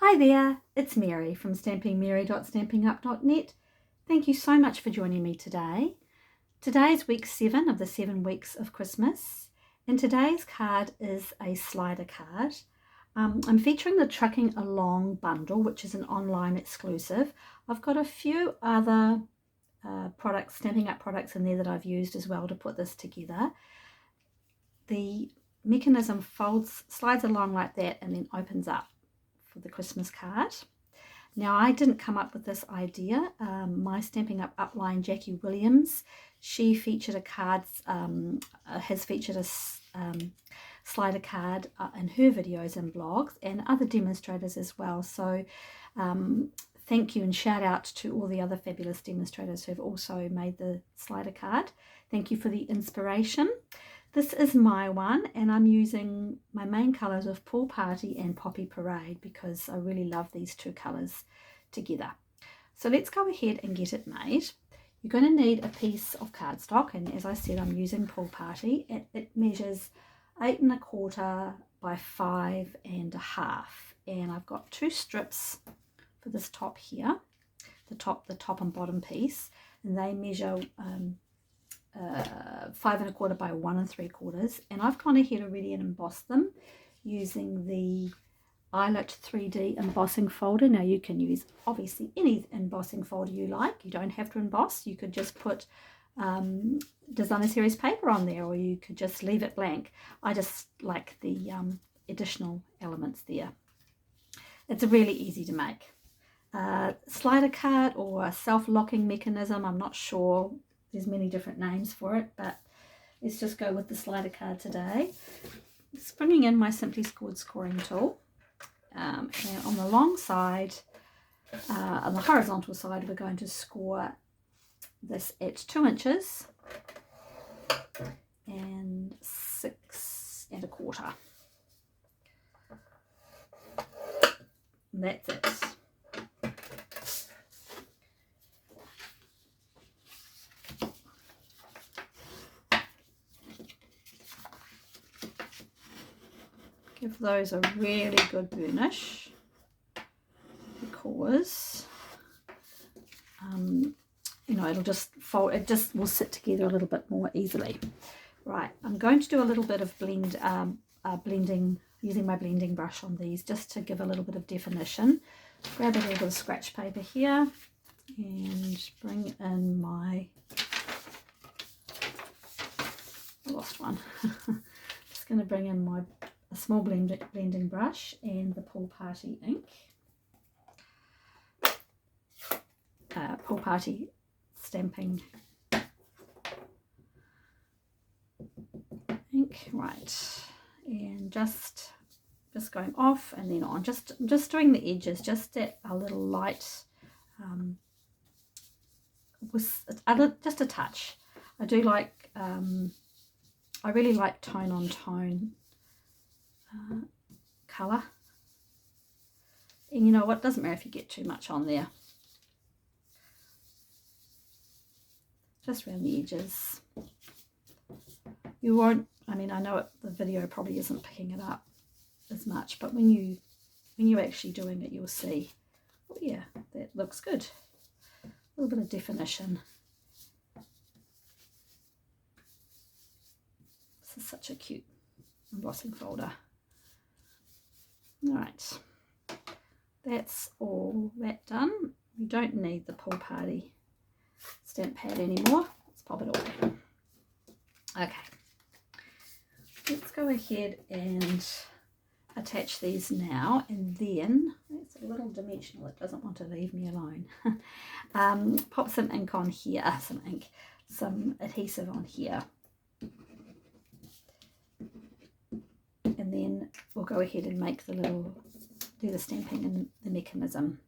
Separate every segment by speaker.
Speaker 1: Hi there, it's Mary from stampingmary.stampingup.net. Thank you so much for joining me today. Today is week 7 of the 7 weeks of Christmas, and today's card is a slider card. I'm featuring the Trucking Along bundle, which is an online exclusive. I've got a few other products, Stampin' Up products in there that I've used as well to put this together. The mechanism slides along like that and then opens up for the Christmas card. Now, I didn't come up with this idea. My Stampin' Up upline, Jackie Williams, she featured has featured a slider card in her videos and blogs, and other demonstrators as well. So thank you and shout out to all the other fabulous demonstrators who have also made the slider card. Thank you for the inspiration. This is my one, and I'm using my main colours of Pool Party and Poppy Parade because I really love these two colours together. So let's go ahead and get it made. You're going to need a piece of cardstock, and as I said, I'm using Pool Party. It measures 8 1/4 by 5 1/2, and I've got 2 strips for this top here, the top and bottom piece, and they measure 5 1/4 by 1 3/4, and I've gone ahead already and embossed them using the Eyelet 3D embossing folder. Now you can use obviously any embossing folder you like. You don't have to emboss. You could just put designer series paper on there, or you could just leave it blank. I just like the additional elements there. It's really easy to make. Slider card or a self-locking mechanism, I'm not sure. There's many different names for it, but let's just go with the slider card today. Just bringing in my Simply Scored scoring tool, and on the long side, on the horizontal side, we're going to score this at 2 inches and 6 1/4. And that's it. Give those a really good burnish because it'll just fold. It just will sit together a little bit more easily. Right, I'm going to do a little bit of blending using my blending brush on these just to give a little bit of definition. Grab a little bit of scratch paper here and bring in my lost one. Just going to bring in a small blending brush and the Pool Party ink. Pool Party stamping ink, right, and just going off and then on, just doing the edges, just at a little light, just a touch. I do like, I really like tone on tone colour, and you know what, doesn't matter if you get too much on there, just around the edges. You won't, I mean, I know the video probably isn't picking it up as much, but when you're actually doing it, you'll see, oh yeah, that looks good. A little bit of definition. This is such a cute embossing folder. All right, that's all that done. You don't need the Pool Party stamp pad anymore. Let's pop it away. Okay, let's go ahead and attach these now, and then it's a little dimensional, it doesn't want to leave me alone. Pop some ink on here, some adhesive on here, and then we'll go ahead and make do the stamping and the mechanism.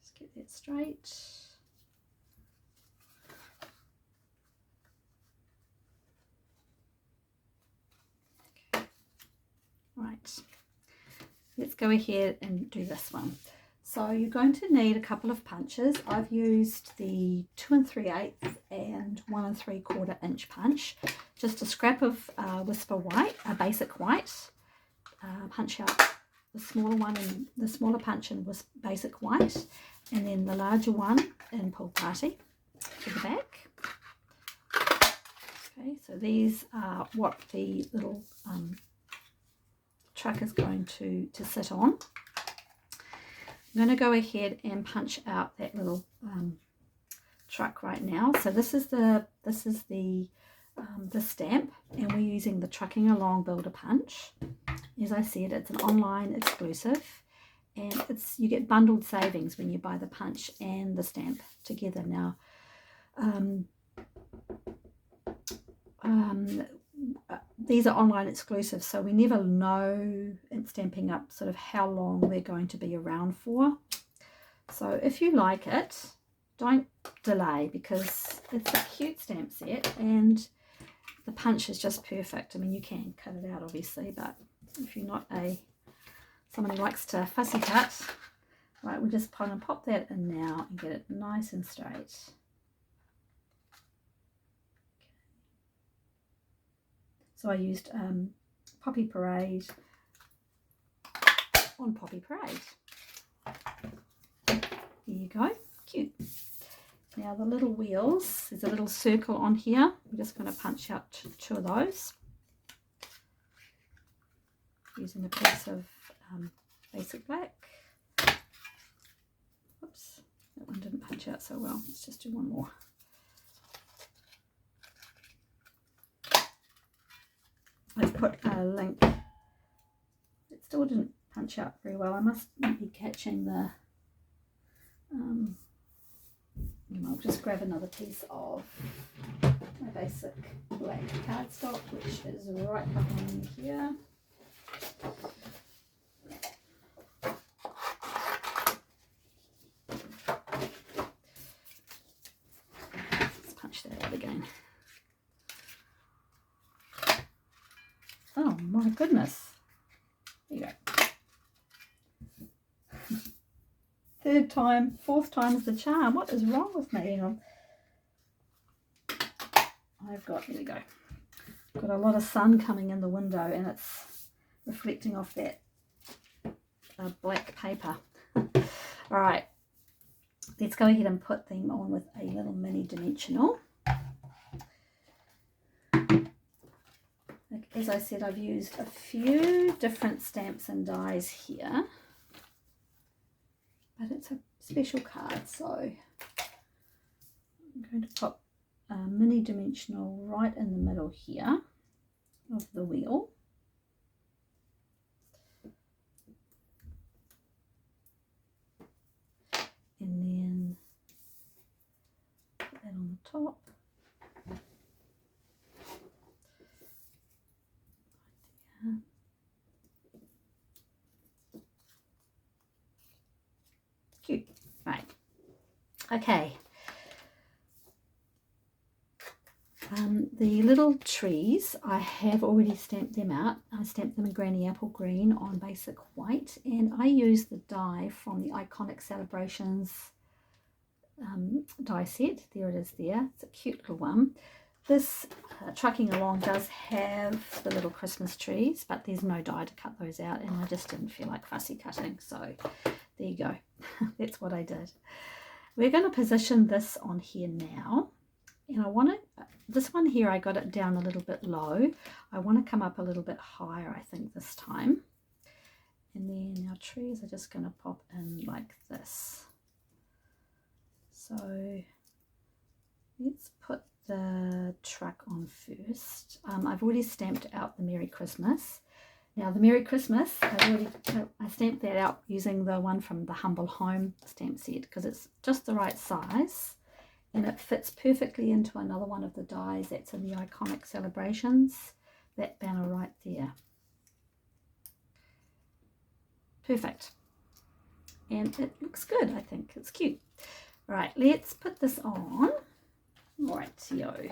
Speaker 1: Just get that straight. Okay. Right. Let's go ahead and do this one. So you're going to need a couple of punches. I've used the 2 3/8 and 1 3/4 inch punch. Just a scrap of Whisper White, a basic white. Punch out the smaller one and the smaller punch in basic white, and then the larger one in Pool Party to the back. Okay, so these are what the little truck is going to sit on. I'm going to go ahead and punch out that little truck right now. So this is the stamp, and we're using the Trucking Along Builder Punch. As I said, it's an online exclusive, and you get bundled savings when you buy the punch and the stamp together. Now, these are online exclusives, so we never know in Stampin' Up sort of how long they're going to be around for. So if you like it, don't delay, because it's a cute stamp set and the punch is just perfect. I mean, you can cut it out obviously, but if you're not someone who likes to fussy cut, right, we'll just pop that in now and get it nice and straight. So I used Poppy Parade on Poppy Parade. There you go, cute. Now the little wheels, there's a little circle on here. I'm just going to punch out two of those using a piece of basic black. Oops, that one didn't punch out so well. Let's just do one more. I've put a link. It still didn't punch out very well. I must be catching the I'll just grab another piece of my basic black cardstock, which is right behind here. Let's punch that out again. Oh my goodness. There you go. Third time, fourth time's the charm. What is wrong with me? I've got, there we go. Got a lot of sun coming in the window and it's reflecting off that black paper. All right, let's go ahead and put them on with a little mini dimensional. As I said, I've used a few different stamps and dies here, but it's a special card, so I'm going to pop a mini dimensional right in the middle here of the wheel. And then put that on the top. Cute. Right. Okay. The little trees, I have already stamped them out. I stamped them in Granny Apple Green on basic white, and I use the die from the Iconic Celebrations die set. There it is there. It's a cute little one. This Trucking Along does have the little Christmas trees, but there's no die to cut those out, and I just didn't feel like fussy cutting, so there you go. That's what I did. We're going to position this on here now, and I want it, this one here I got it down a little bit low. I want to come up a little bit higher, I think, this time. And then our trees are just going to pop in like this. So let's put the truck on first. I've already stamped out the Merry Christmas. Now the Merry Christmas, I stamped that out using the one from the Humble Home stamp set, because it's just the right size and it fits perfectly into another one of the dies that's in the Iconic Celebrations, that banner right there. Perfect. And it looks good, I think. It's cute. Right, let's put this on. Rightio.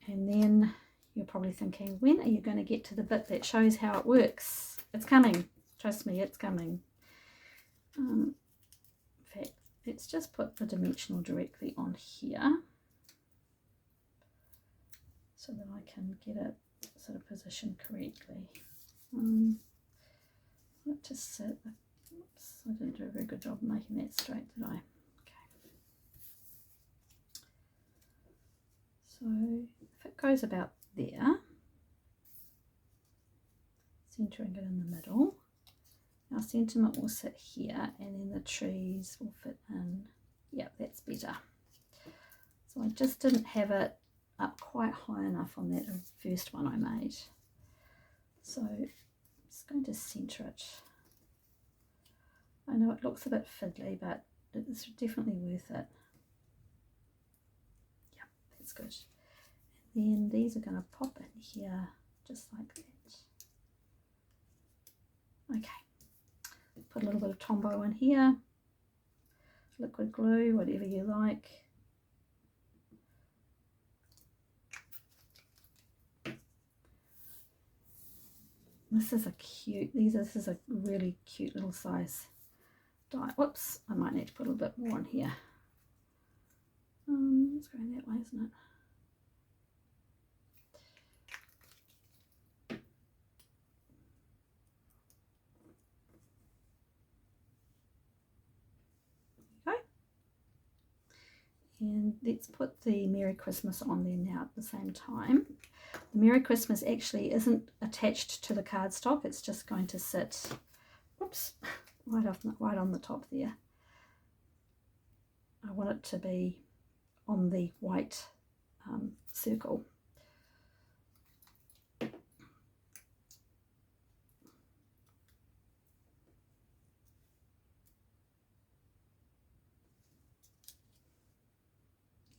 Speaker 1: And then you're probably thinking, when are you going to get to the bit that shows how it works? It's coming. Trust me, it's coming. In fact, let's just put the dimensional directly on here so that I can get it sort of positioned correctly. Let just sit. Oops, I didn't do a very good job of making that straight, did I? Okay. So if it goes about there, centering it in the middle, our sentiment will sit here, and then the trees will fit in. Yeah, that's better. So I just didn't have it up quite high enough on that first one I made. So I'm just going to centre it. I know it looks a bit fiddly, but it's definitely worth it. Yeah, that's good. And then these are going to pop in here just like that. Okay, put a little bit of Tombow in here, liquid glue, whatever you like. This is a cute, this is a really cute little size die. Whoops, I might need to put a little bit more in here. It's going that way, isn't it? And let's put the Merry Christmas on there now at the same time. The Merry Christmas actually isn't attached to the cardstock, it's just going to sit, whoops, right on the top there. I want it to be on the white circle.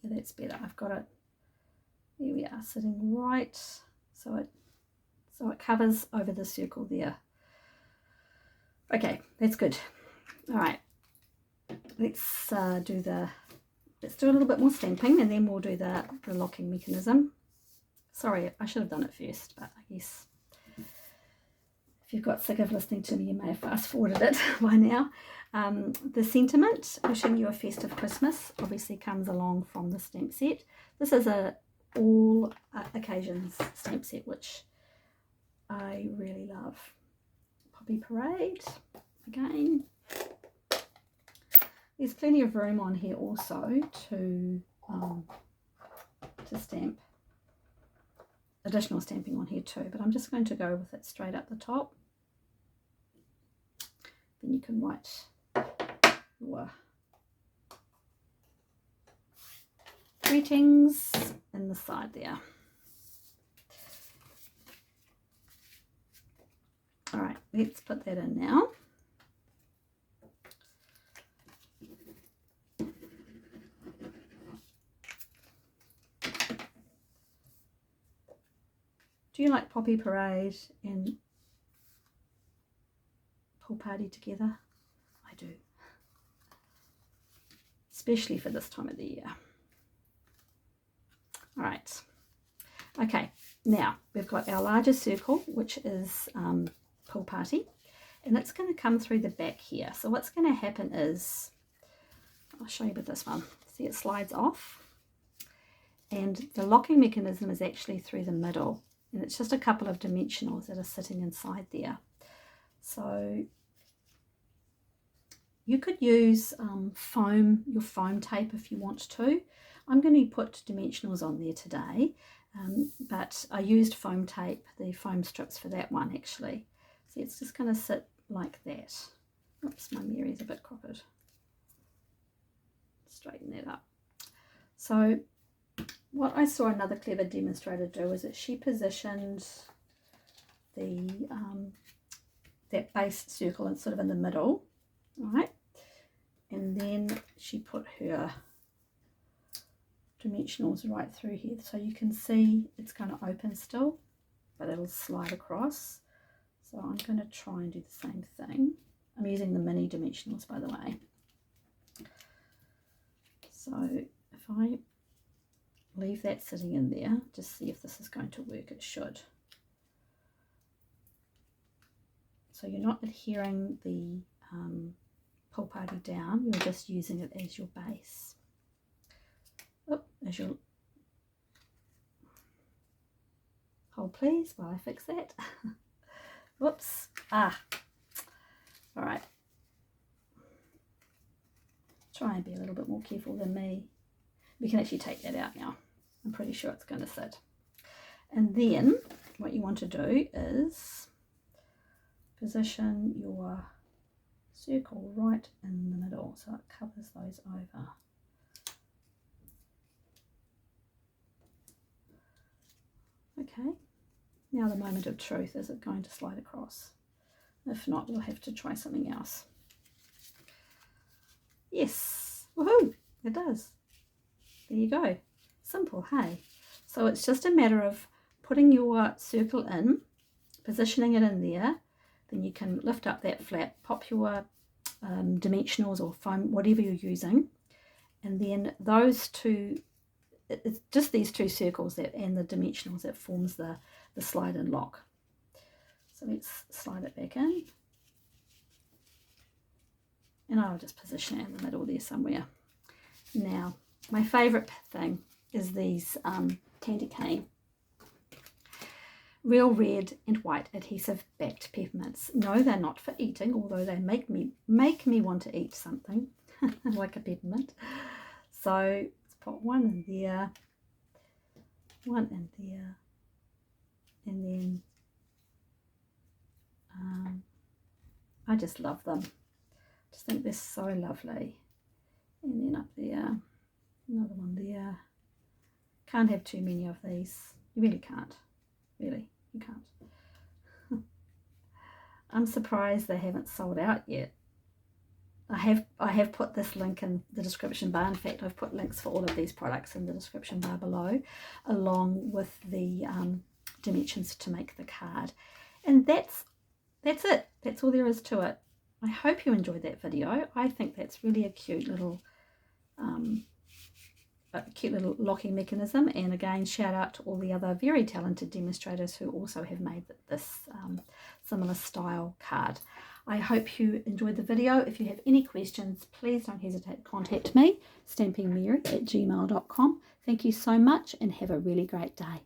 Speaker 1: Yeah, that's better. I've got it, there we are, sitting right, so it covers over the circle there. Okay, that's good. All right, let's do a little bit more stamping, and then we'll do the locking mechanism. Sorry, I should have done it first, but I guess if you've got sick of listening to me, you may have fast forwarded it by now. The sentiment, wishing you a festive Christmas, obviously comes along from the stamp set. This is a all occasions stamp set, which I really love. Poppy Parade, again. There's plenty of room on here also to stamp. Additional stamping on here too, but I'm just going to go with it straight up the top. Then you can write your greetings in the side there. All right, let's put that in now. Do you like Poppy Parade and Pool Party together? I do. Especially for this time of the year. All right. Okay, now we've got our larger circle, which is Pool Party, and it's going to come through the back here. So what's going to happen is, I'll show you with this one. See, it slides off, and the locking mechanism is actually through the middle. And it's just a couple of dimensionals that are sitting inside there. So you could use your foam tape if you want to. I'm going to put dimensionals on there today, but I used foam tape, the foam strips for that one actually. See, it's just going to sit like that. Oops, my Mary's a bit crooked. Straighten that up. So what I saw another clever demonstrator do is that she positioned the that base circle and sort of in the middle, right? And then she put her dimensionals right through here, so you can see it's going to open still, but it'll slide across. So I'm going to try and do the same thing. I'm using the mini dimensionals, by the way. So if I leave that sitting in there, just see if this is going to work. It should. So you're not adhering the pull party down, you're just using it as your base. Oh, as your hold please while I fix that. Whoops. All right. Try and be a little bit more careful than me. We can actually take that out now. I'm pretty sure it's going to sit. And then what you want to do is position your circle right in the middle so it covers those over. Okay, now the moment of truth. Is it going to slide across? If not, we'll have to try something else. Yes, woohoo, it does. There you go. Simple, hey? So it's just a matter of putting your circle in, positioning it in there, then you can lift up that flap, pop your dimensionals or foam, whatever you're using, and then those two, it's just these two circles that and the dimensionals that forms the slide and lock. So let's slide it back in, and I'll just position it in the middle there somewhere. Now my favourite thing is these candy cane real red and white adhesive backed peppermints. No, they're not for eating, although they make me want to eat something like a peppermint. So let's put one in there, one in there, and then I just love them. Just think they're so lovely. And then up there, another one there. Can't have too many of these. You really can't. Really, you can't. I'm surprised they haven't sold out yet. I have put this link in the description bar. In fact, I've put links for all of these products in the description bar below, along with the dimensions to make the card. And that's it. That's all there is to it. I hope you enjoyed that video. I think that's really a cute little locking mechanism, and again shout out to all the other very talented demonstrators who also have made this similar style card. I hope you enjoyed the video. If you have any questions, please don't hesitate to contact me, stampingmary@gmail.com. Thank you so much and have a really great day.